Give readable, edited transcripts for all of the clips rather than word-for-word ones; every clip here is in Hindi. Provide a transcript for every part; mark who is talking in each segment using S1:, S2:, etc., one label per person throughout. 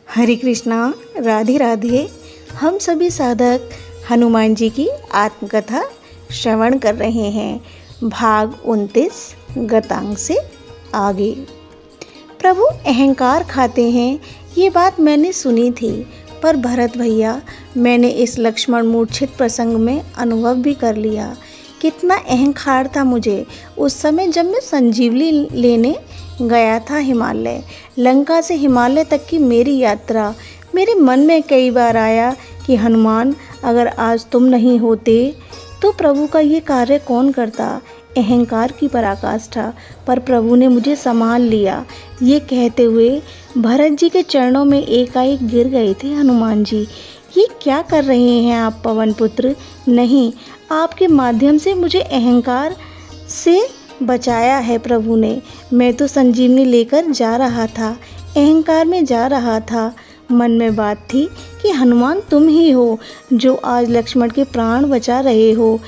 S1: हरे कृष्णा, राधे राधे। हम सभी साधक हनुमान जी की आत्मकथा श्रवण कर रहे हैं। भाग 29 गतांग से आगे। प्रभु अहंकार खाते हैं, ये बात मैंने सुनी थी, पर भरत भैया मैंने इस लक्ष्मण मूर्छित प्रसंग में अनुभव भी कर लिया। कितना अहंकार था मुझे उस समय जब मैं संजीवनी लेने गया था हिमालय। लंका से हिमालय तक की मेरी यात्रा, मेरे मन में कई बार आया कि हनुमान, अगर आज तुम नहीं होते तो प्रभु का ये कार्य कौन करता। अहंकार की पराकाष्ठा, पर प्रभु ने मुझे संभाल लिया। ये कहते हुए भरत जी के चरणों में एकाएक गिर गए थे। हनुमान जी, ये क्या कर रहे हैं आप पवन पुत्र? नहीं, आपके माध्यम से मुझे अहंकार से बचाया है प्रभु ने। मैं तो संजीवनी लेकर जा रहा था, अहंकार में जा रहा था। मन में बात थी कि हनुमान तुम ही हो जो आज लक्ष्मण के प्राण बचा रहे हो।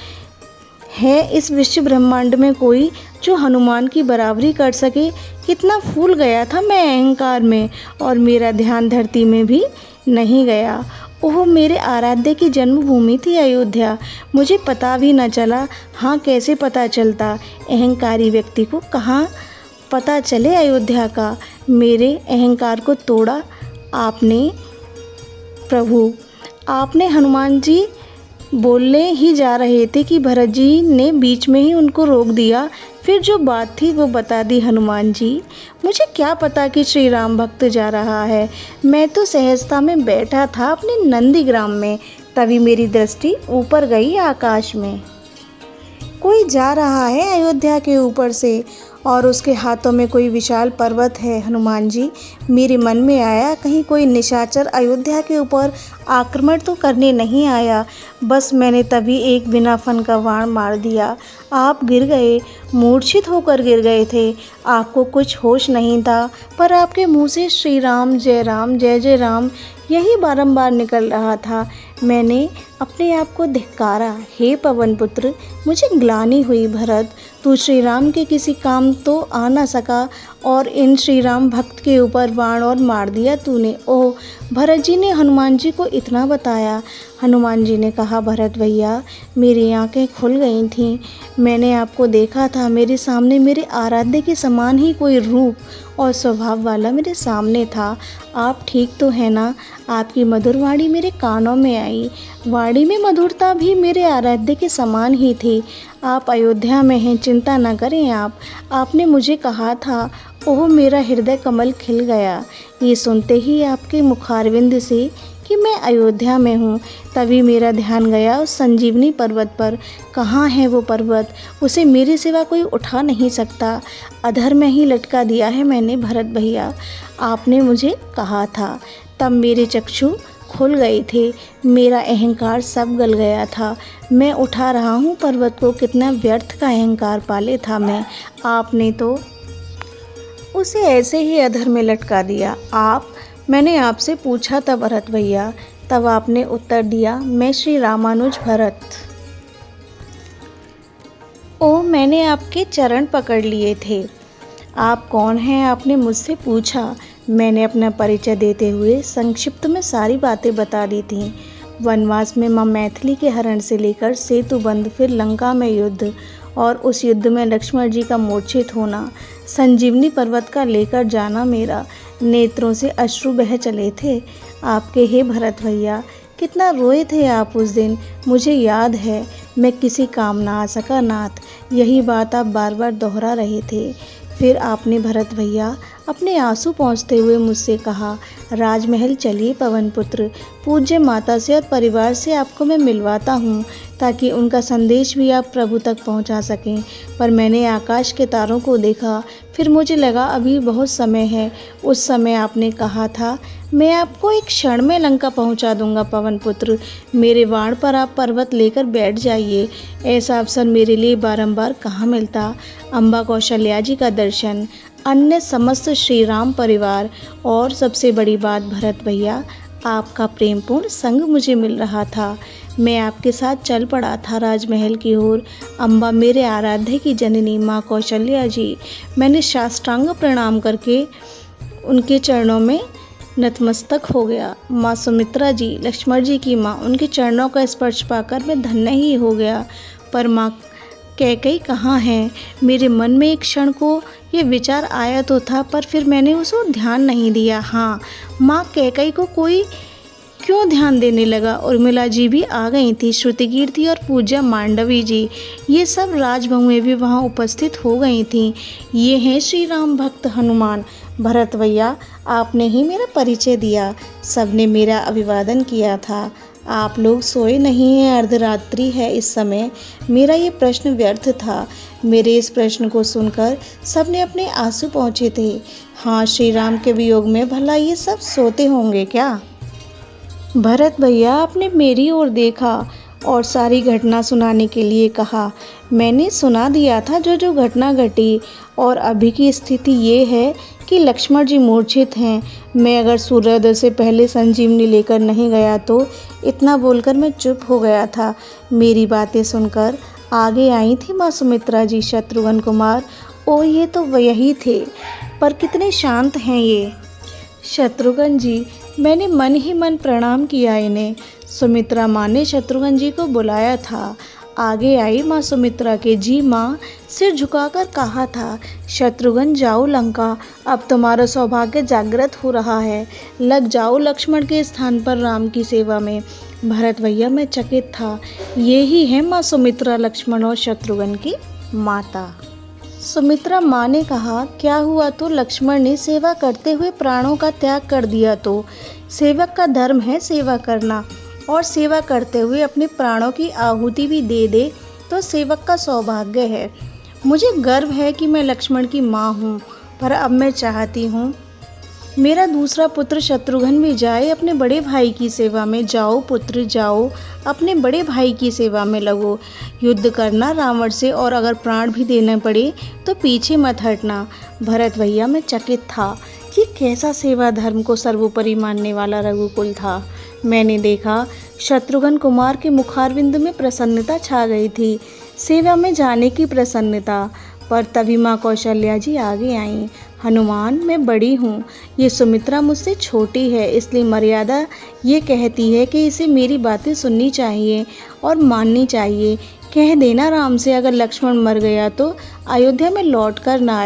S1: है इस विश्व ब्रह्मांड में कोई जो हनुमान की बराबरी कर सके? कितना फूल गया था मैं अहंकार में, और मेरा ध्यान धरती में भी नहीं गया। ओह, मेरे आराध्य की जन्मभूमि थी अयोध्या, मुझे पता भी न चला। हाँ, कैसे पता चलता? अहंकारी व्यक्ति को कहाँ पता चले अयोध्या का। मेरे अहंकार को तोड़ा आपने प्रभु। आपने हनुमान जी बोलने ही जा रहे थे कि भरत जी ने बीच में ही उनको रोक दिया। फिर जो बात थी वो बता दी हनुमान जी। मुझे क्या पता कि श्री राम भक्त जा रहा है। मैं तो सहजता में बैठा था अपने नंदीग्राम में, तभी मेरी दृष्टि ऊपर गई आकाश में। कोई जा रहा है अयोध्या के ऊपर से, और उसके हाथों में कोई विशाल पर्वत है। हनुमान जी, मेरे मन में आया कहीं कोई निशाचर अयोध्या के ऊपर आक्रमण तो करने नहीं आया। बस मैंने तभी एक बिना फन का बाण मार दिया। आप गिर गए, मूर्छित होकर गिर गए थे। आपको कुछ होश नहीं था, पर आपके मुंह से श्री राम, जय जय राम यही बारंबार निकल रहा था। मैंने अपने आप को धिक्कारा। हे पवन पुत्र, मुझे ग्लानि हुई। भरत, तू श्री राम के किसी काम तो आ ना सका, और इन श्री राम भक्त के ऊपर बाण और मार दिया तूने। ओह, भरत जी ने हनुमान जी को इतना बताया। हनुमान जी ने कहा, भरत भैया, मेरी आंखें खुल गई थीं। मैंने आपको देखा था। मेरे सामने मेरे आराध्य के समान ही कोई रूप और स्वभाव वाला मेरे सामने था। आप ठीक तो हैं ना? आपकी मधुर वाणी मेरे कानों में आई। वाणी में मधुरता भी मेरे आराध्य के समान ही थी। आप अयोध्या में हैं, चिंता न करें आप। आपने मुझे कहा था। ओह, मेरा हृदय कमल खिल गया ये सुनते ही आपके मुखारविंद से कि मैं अयोध्या में हूँ। तभी मेरा ध्यान गया उस संजीवनी पर्वत पर। कहाँ है वो पर्वत? उसे मेरे सिवा कोई उठा नहीं सकता। अधर में ही लटका दिया है मैंने भरत भैया। आपने मुझे कहा था, तब मेरे चक्षु खुल गए थे। मेरा अहंकार सब गल गया था। मैं उठा रहा हूँ पर्वत को। कितना व्यर्थ का अहंकार पाले था मैं। आपने तो उसे ऐसे ही अधर में लटका दिया। मैंने आपसे पूछा था भरत भैया, तब आपने उत्तर दिया, मैं श्री रामानुज भरत। ओ, मैंने आपके चरण पकड़ लिए थे। आप कौन हैं? आपने मुझसे पूछा। मैंने अपना परिचय देते हुए संक्षिप्त में सारी बातें बता दी थीं। वनवास में माँ मैथिली के हरण से लेकर सेतु बंद, फिर लंका में युद्ध, और उस युद्ध में लक्ष्मण जी का मूर्छित होना, संजीवनी पर्वत का लेकर जाना। मेरा नेत्रों से अश्रु बह चले थे आपके। हे भरत भैया, कितना रोए थे आप उस दिन, मुझे याद है। मैं किसी काम ना आ सका नाथ, यही बात आप बार बार दोहरा रहे थे। फिर आपने भरत भैया अपने आंसू पहुँचते हुए मुझसे कहा, राजमहल चलिए पवन पुत्र, पूज्य माता से और परिवार से आपको मैं मिलवाता हूँ, ताकि उनका संदेश भी आप प्रभु तक पहुँचा सकें। पर मैंने आकाश के तारों को देखा, फिर मुझे लगा अभी बहुत समय है। उस समय आपने कहा था, मैं आपको एक क्षण में लंका पहुँचा दूंगा पवन पुत्र। मेरे वाण पर आप पर्वत लेकर बैठ जाइए। ऐसा अवसर मेरे लिए बारंबार कहाँ मिलता। अम्बा कौशल्या जी का दर्शन, अन्य समस्त श्री राम परिवार, और सबसे बड़ी बात भरत भैया, आपका प्रेमपूर्ण संग मुझे मिल रहा था। मैं आपके साथ चल पड़ा था राजमहल की ओर। अम्बा, मेरे आराध्य की जननी माँ कौशल्या जी, मैंने साष्टांग प्रणाम करके उनके चरणों में नतमस्तक हो गया। माँ सुमित्रा जी, लक्ष्मण जी की माँ, उनके चरणों का स्पर्श पाकर मैं धन्य ही हो गया। पर माँ कैकेयी कहाँ है? मेरे मन में एक क्षण को ये विचार आया तो था, पर फिर मैंने उस ओर ध्यान नहीं दिया। हाँ, माँ कैकेयी को कोई क्यों ध्यान देने लगा? उर्मिला जी भी आ गई थी, श्रुतिकीर्ति और पूज्या मांडवी जी, ये सब राजबहुएं भी वहाँ उपस्थित हो गई थीं। ये हैं श्री राम भक्त हनुमान। भरत भैया, आपने ही मेरा परिचय दिया, सबने मेरा अभिवादन किया था। आप लोग सोए नहीं हैं, अर्धरात्रि है इस समय। मेरा ये प्रश्न व्यर्थ था। मेरे इस प्रश्न को सुनकर सबने अपने आंसू पोंछे थे। हाँ, श्री राम के वियोग में भला ये सब सोते होंगे क्या? भरत भैया, आपने मेरी ओर देखा और सारी घटना सुनाने के लिए कहा। मैंने सुना दिया था जो जो घटना घटी, और अभी की स्थिति ये है कि लक्ष्मण जी मूर्छित हैं। मैं अगर सूर्योदय से पहले संजीवनी लेकर नहीं गया तो। इतना बोलकर मैं चुप हो गया था। मेरी बातें सुनकर आगे आई थी माँ सुमित्रा जी, शत्रुघ्न कुमार। ओ, ये तो यही थे, पर कितने शांत हैं ये। शत्रुघ्न जी, मैंने मन ही मन प्रणाम किया इन्हें। सुमित्रा माँ ने शत्रुघ्न जी को बुलाया था। आगे आई माँ सुमित्रा के। जी माँ, सिर झुकाकर कहा था, शत्रुघ्न जाओ लंका, अब तुम्हारा सौभाग्य जागृत हो रहा है। लग जाओ लक्ष्मण के स्थान पर राम की सेवा में। भरत भैया, मैं चकित था। ये ही है माँ सुमित्रा, लक्ष्मण और शत्रुघ्न की माता। सुमित्रा माँ ने कहा, क्या हुआ तो लक्ष्मण ने सेवा करते हुए प्राणों का त्याग कर दिया तो। सेवक का धर्म है सेवा करना, और सेवा करते हुए अपने प्राणों की आहुति भी दे दे तो सेवक का सौभाग्य है। मुझे गर्व है कि मैं लक्ष्मण की माँ हूँ, पर अब मैं चाहती हूँ मेरा दूसरा पुत्र शत्रुघ्न भी जाए अपने बड़े भाई की सेवा में। जाओ पुत्र जाओ, अपने बड़े भाई की सेवा में लगो। युद्ध करना रावण से, और अगर प्राण भी देने पड़े तो पीछे मत हटना। भरत भैया, मैं चकित था कि कैसा सेवा धर्म को सर्वोपरि मानने वाला रघुकुल था। मैंने देखा शत्रुघ्न कुमार के मुखारविंद में प्रसन्नता छा गई थी, सेवा में जाने की प्रसन्नता। पर तभी माँ कौशल्या जी आगे आईं। हनुमान, मैं बड़ी हूँ, ये सुमित्रा मुझसे छोटी है, इसलिए मर्यादा ये कहती है कि इसे मेरी बातें सुननी चाहिए और माननी चाहिए। कह देना राम से, अगर लक्ष्मण मर गया तो अयोध्या में लौट कर ना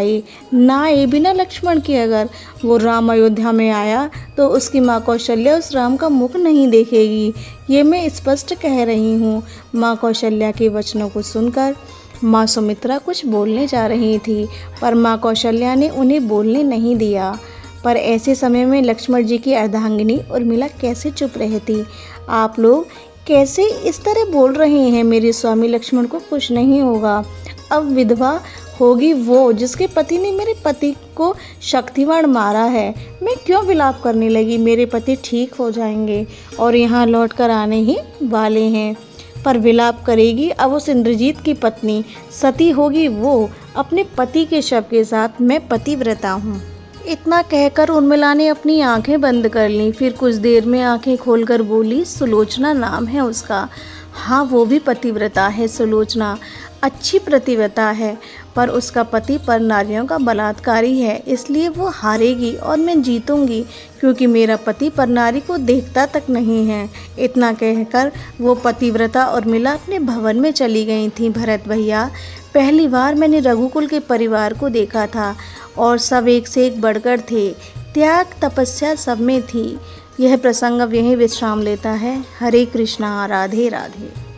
S1: आए बिना लक्ष्मण के। अगर वो राम अयोध्या में आया तो उसकी माँ कौशल्या उस राम का मुख नहीं देखेगी। ये मैं स्पष्ट कह रही हूँ। माँ कौशल्या के वचनों को सुनकर माँ सुमित्रा कुछ बोलने जा रही थी, पर माँ कौशल्या ने उन्हें बोलने नहीं दिया। पर ऐसे समय में लक्ष्मण जी की अर्धांगिनी उर्मिला कैसे चुप रहती? आप लोग कैसे इस तरह बोल रहे हैं? मेरे स्वामी लक्ष्मण को कुछ नहीं होगा। अब विधवा होगी वो जिसके पति ने मेरे पति को शक्तिवाण मारा है। मैं क्यों विलाप करने लगी? मेरे पति ठीक हो जाएंगे और यहाँ लौट कर आने ही वाले हैं। पर विलाप करेगी अब उस इंद्रजीत की पत्नी, सती होगी वो अपने पति के शव के साथ। मैं पतिव्रता हूँ। इतना कहकर उर्मिला ने अपनी आंखें बंद कर लीं। फिर कुछ देर में आंखें खोलकर बोली, सुलोचना नाम है उसका। हाँ, वो भी पतिव्रता है सुलोचना, अच्छी पतिव्रता है, पर उसका पति पर नारियों का बलात्कारी है, इसलिए वो हारेगी और मैं जीतूंगी, क्योंकि मेरा पति पर नारी को देखता तक नहीं है। इतना कहकर वो पतिव्रता उर्मिला अपने भवन में चली गई थी। भरत भैया, पहली बार मैंने रघुकुल के परिवार को देखा था, और सब एक से एक बढ़कर थे। त्याग तपस्या सब में थी। यह प्रसंग अब यहीं विश्राम लेता है। हरे कृष्णा, राधे राधे।